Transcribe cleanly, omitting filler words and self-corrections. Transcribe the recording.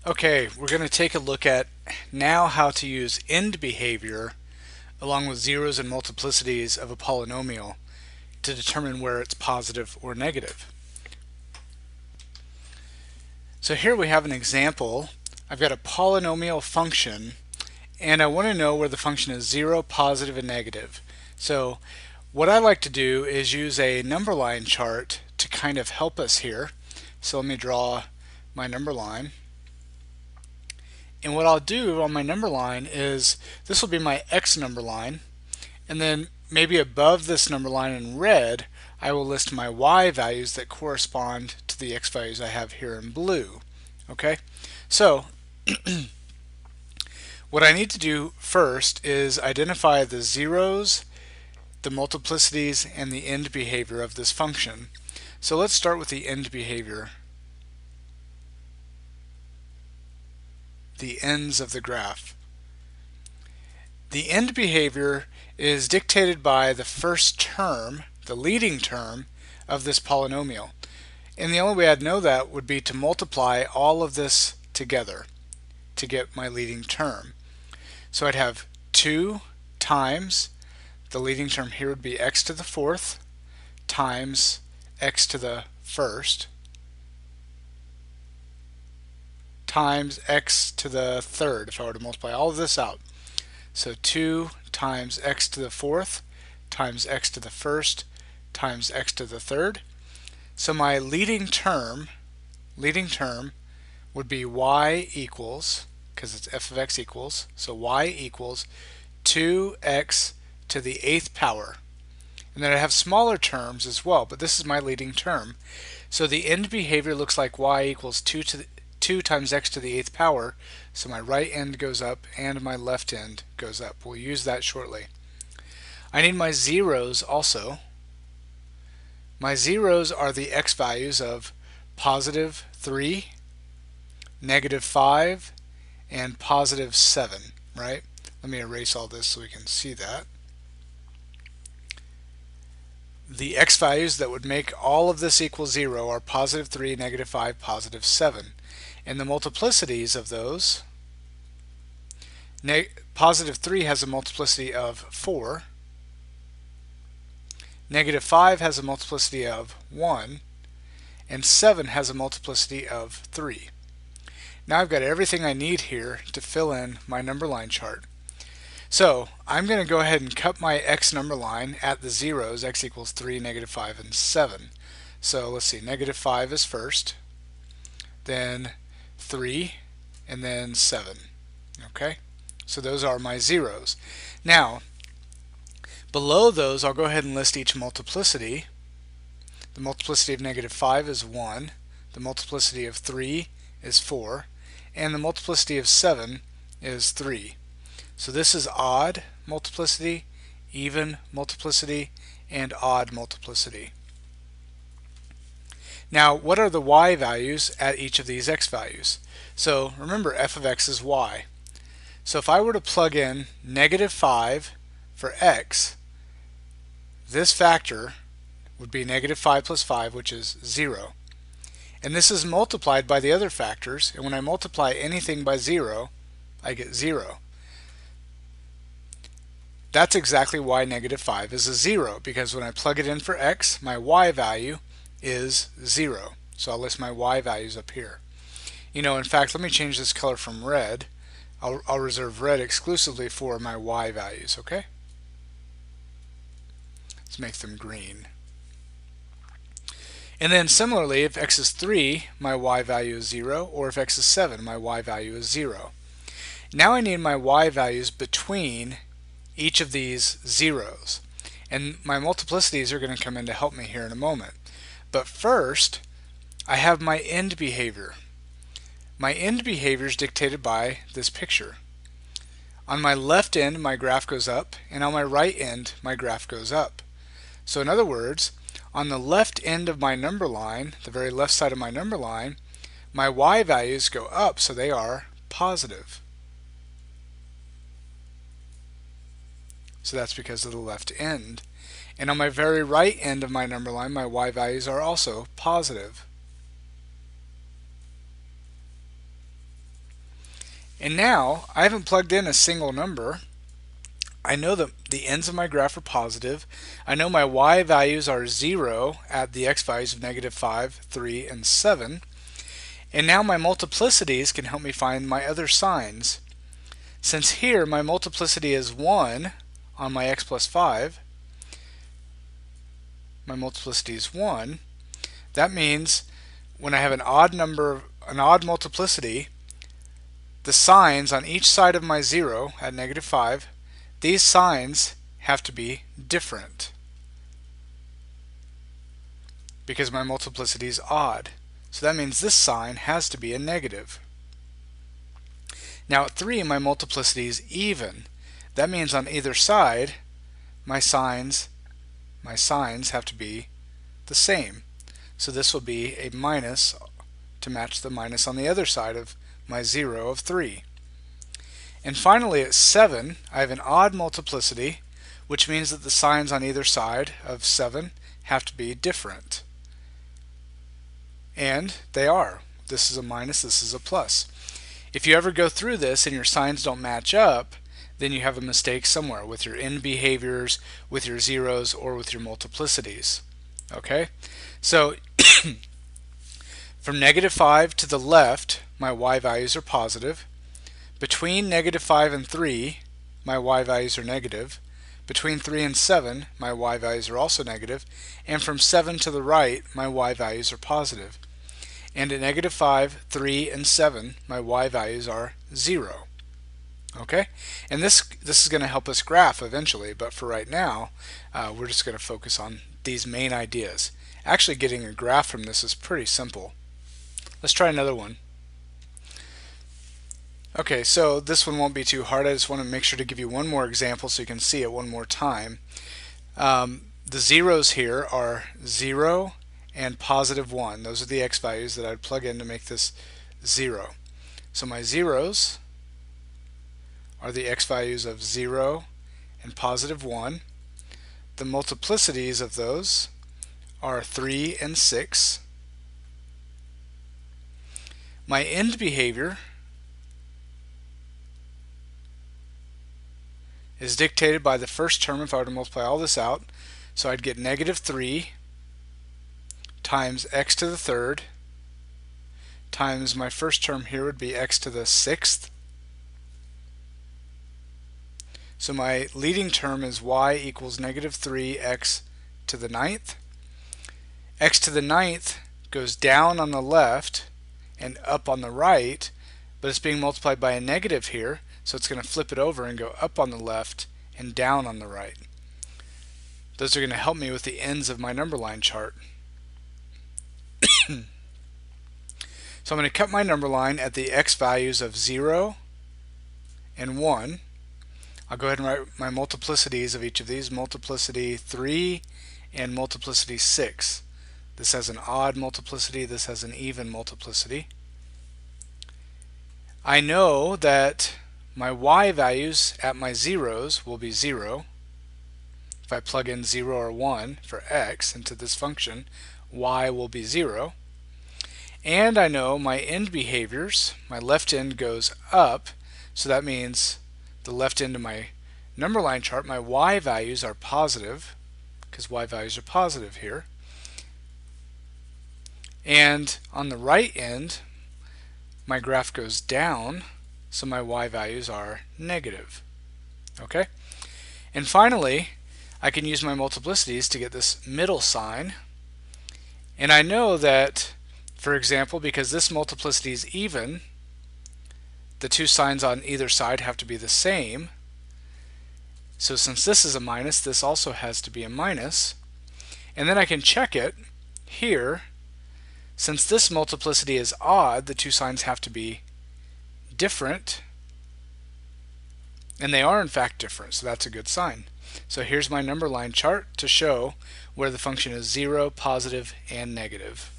Okay, we're going to take a look at now how to use end behavior along with zeros and multiplicities of a polynomial to determine where it's positive or negative. So here we have an example. I've got a polynomial function and I want to know where the function is 0, positive, and negative. So what I like to do is use a number line chart to kind of help us here. So let me draw my number line. And what I'll do on my number line is this will be my X number line, and then maybe above this number line in red I will list my Y values that correspond to the X values I have here in blue. Okay, so what I need to do first is identify the zeros, the multiplicities, and the end behavior of this function. So let's start with the end behavior. The ends of the graph. The end behavior is dictated by the first term, the leading term, of this polynomial. And the only way I'd know that would be to multiply all of this together to get my leading term. So I'd have 2 times, the leading term here would be x to the fourth, times x to the first, times x to the third, if I were to multiply all of this out. So 2 times x to the fourth times x to the first times x to the third. So my leading term would be y equals, because it's f of x equals, so y equals 2x to the 8th power. And then I have smaller terms as well, but this is my leading term. So the end behavior looks like y equals 2 times x to the 8th power, so my right end goes up and my left end goes up. We'll use that shortly. I need my zeros also. My zeros are the x values of positive 3, negative 5, and positive 7, right? Let me erase all this so we can see that. The x values that would make all of this equal 0 are positive 3, negative 5, positive 7. And the multiplicities of those, positive 3 has a multiplicity of 4, negative 5 has a multiplicity of 1, and 7 has a multiplicity of 3. Now I've got everything I need here to fill in my number line chart. So I'm going to go ahead and cut my x number line at the zeros, x equals 3, negative 5, and 7. So let's see, negative 5 is first, then 3, and then 7. Okay, so those are my zeros. Now below those I'll go ahead and list each multiplicity. The multiplicity of negative 5 is 1, the multiplicity of 3 is 4, and the multiplicity of 7 is 3. So this is odd multiplicity, even multiplicity, and odd multiplicity. Now, what are the y values at each of these x values? So remember, f of x is y. So if I were to plug in negative 5 for x, this factor would be negative 5 plus 5, which is 0. And this is multiplied by the other factors, and when I multiply anything by 0, I get 0. That's exactly why negative 5 is a 0, because when I plug it in for x, my y value is 0. So I'll list my y values up here. You know, in fact, let me change this color from red. I'll reserve red exclusively for my y values, okay? Let's make them green. And then similarly, if x is 3, my y value is 0, or if x is 7, my y value is 0. Now I need my y values between each of these zeros. And my multiplicities are going to come in to help me here in a moment. But first, I have my end behavior. My end behavior is dictated by this picture. On my left end, my graph goes up, and on my right end, my graph goes up. So in other words, on the left end of my number line, the very left side of my number line, my y values go up, so they are positive. So that's because of the left end. And on my very right end of my number line, my y values are also positive. And now I haven't plugged in a single number. I know that the ends of my graph are positive. I know my y values are 0 at the x values of -5, 3, and 7. And now my multiplicities can help me find my other signs. Since here my multiplicity is 1 on my x plus 5, my multiplicity is 1, that means when I have an odd multiplicity, the signs on each side of my 0 at -5, these signs have to be different because my multiplicity is odd. So that means this sign has to be a negative. Now at 3 my multiplicity is even. That means on either side my signs have to be the same. So this will be a minus to match the minus on the other side of my 0 of 3. And finally at 7 I have an odd multiplicity, which means that the signs on either side of 7 have to be different. And they are. This is a minus, this is a plus. If you ever go through this and your signs don't match up, then you have a mistake somewhere with your end behaviors, with your zeros, or with your multiplicities. Okay? So from -5 to the left, my y values are positive. Between -5 and 3, my y values are negative. Between 3 and 7, my y values are also negative. And from 7 to the right, my y values are positive. And at -5, 3, and 7, my y values are 0. Okay? And this is going to help us graph eventually, but for right now, we're just going to focus on these main ideas. Actually, getting a graph from this is pretty simple. Let's try another one. Okay, so this one won't be too hard. I just want to make sure to give you one more example so you can see it one more time. The zeros here are 0 and +1. Those are the x values that I'd plug in to make this 0. So my zeros are the x values of 0 and +1. The multiplicities of those are 3 and 6. My end behavior is dictated by the first term if I were to multiply all this out. So I'd get -3 times x to the third times my first term here would be x to the 6th. So my leading term is y equals -3x to the 9th. X to the 9th goes down on the left and up on the right, but it's being multiplied by a negative here, so it's going to flip it over and go up on the left and down on the right. Those are going to help me with the ends of my number line chart. So I'm going to cut my number line at the x values of 0 and 1. I'll go ahead and write my multiplicities of each of these. Multiplicity 3 and multiplicity 6. This has an odd multiplicity, this has an even multiplicity. I know that my y values at my zeros will be 0. If I plug in 0 or 1 for x into this function, y will be 0. And I know my end behaviors, my left end goes up, so that means the left end of my number line chart, my y values are positive, because y values are positive here. And on the right end, my graph goes down, so my y values are negative. Okay? And finally, I can use my multiplicities to get this middle sign. And I know that, for example, because this multiplicity is even, the two signs on either side have to be the same. So since this is a minus, this also has to be a minus. And then I can check it here. Since this multiplicity is odd, the two signs have to be different. And they are in fact different, so that's a good sign. So here's my number line chart to show where the function is 0, positive, and negative.